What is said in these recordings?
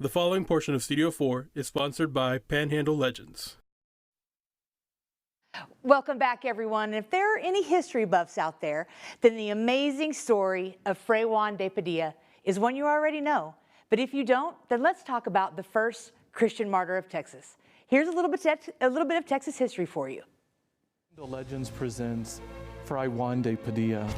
The following portion of Studio 4 is sponsored by Panhandle Legends. Welcome back, everyone. If there are any history buffs out there, then the amazing story of Fray Padilla is one you already know. But if you don't, then let's talk about the first Christian martyr of Texas. Here's a little bit of Texas history for you. Panhandle Legends presents Fray Padilla.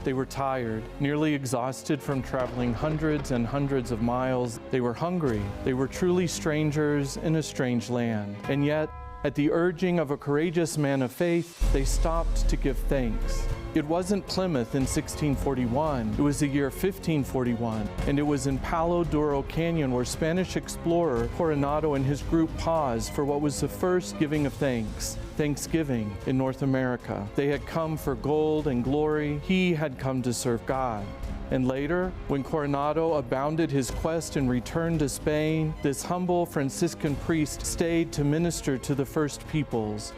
They were tired, nearly exhausted from traveling hundreds and hundreds of miles. They were hungry. They were truly strangers in a strange land. And yet, at the urging of a courageous man of faith, they stopped to give thanks. It wasn't Plymouth in 1641, it was the year 1541, and it was in Palo Duro Canyon where Spanish explorer Coronado and his group paused for what was the first giving of thanks, Thanksgiving in North America. They had come for gold and glory, he had come to serve God. And later, when Coronado abounded his quest and returned to Spain, this humble Franciscan priest stayed to minister to the first peoples.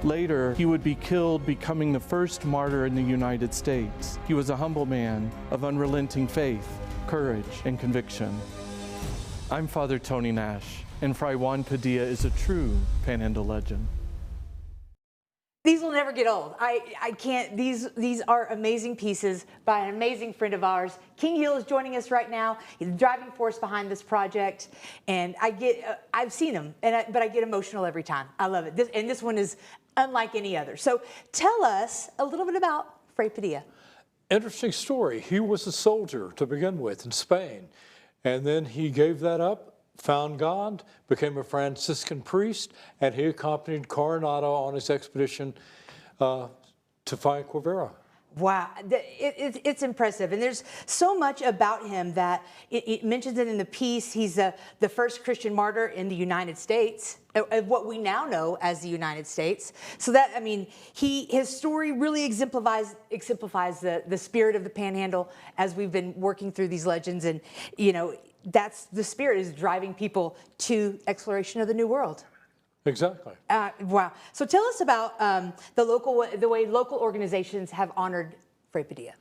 Later, he would be killed, becoming the first martyr in the United States. He was a humble man of unrelenting faith, courage, and conviction. I'm Father Tony Nash, and Fray Padilla is a true Panhandle legend. These will never get old. I can't, these are amazing pieces by an amazing friend of ours. King Hill is joining us right now. He's the driving force behind this project. And I've seen him, but I get emotional every time. I love it. This one is unlike any other. So tell us a little bit about Fray Padilla. Interesting story. He was a soldier to begin with in Spain. And then he gave that up, found God, became a Franciscan priest, and he accompanied Coronado on his expedition to find Quivira. Wow, it's impressive. And there's so much about him that it mentions it in the piece. He's the first Christian martyr in the United States, of what we now know as the United States. So that, I mean, his story really exemplifies the spirit of the Panhandle as we've been working through these legends. And, you know, that's the spirit, is driving people to exploration of the New World. Exactly. Wow. So tell us about the way local organizations have honored Fray Padilla.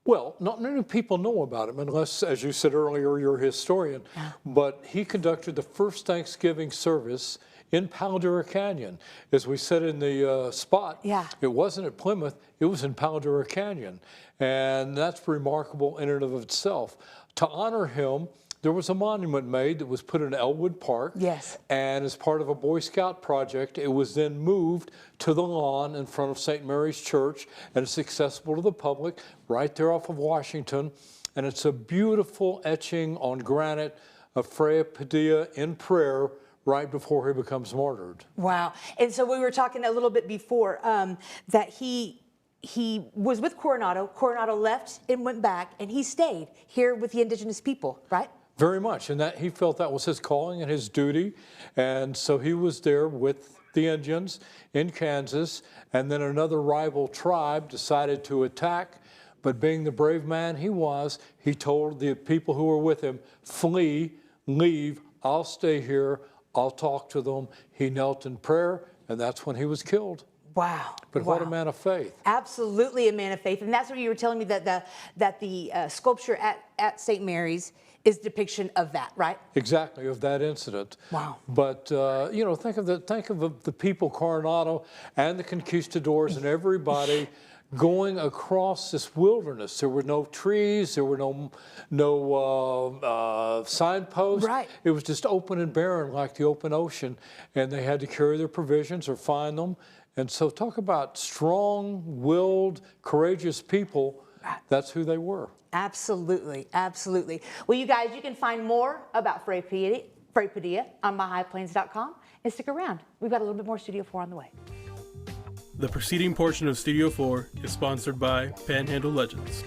Well, not many people know about him unless, as you said earlier, you're a historian. Yeah. But he conducted the first Thanksgiving service in Palo Duro Canyon. As we said in the spot, yeah. It wasn't at Plymouth, it was in Palo Duro Canyon. And that's remarkable in and of itself. To honor him, there was a monument made that was put in Elwood Park. Yes. And as part of a Boy Scout project, it was then moved to the lawn in front of St. Mary's Church, and it's accessible to the public right there off of Washington. And it's a beautiful etching on granite of Fray Padilla in prayer right before he becomes martyred. Wow. And so we were talking a little bit before that he was with Coronado. Coronado left and went back, and he stayed here with the indigenous people, right? Very much, and that he felt that was his calling and his duty, and so he was there with the Indians in Kansas, and then another rival tribe decided to attack, but being the brave man he was, he told the people who were with him, flee, leave, I'll stay here, I'll talk to them. He knelt in prayer, and that's when he was killed. Wow. But wow. What a man of faith. Absolutely a man of faith. And that's what you were telling me, that the sculpture at St. Mary's is depiction of that, right? Exactly, of that incident. Wow. But, you know, think of the people, Coronado and the conquistadors and everybody going across this wilderness. There were no trees, there were no signposts. Right. It was just open and barren like the open ocean, and they had to carry their provisions or find them. And so talk about strong-willed, courageous people. That's who they were. Absolutely, absolutely. Well, you guys, you can find more about Fray Padilla on myhighplains.com, and stick around. We've got a little bit more Studio 4 on the way. The preceding portion of Studio 4 is sponsored by Panhandle Legends.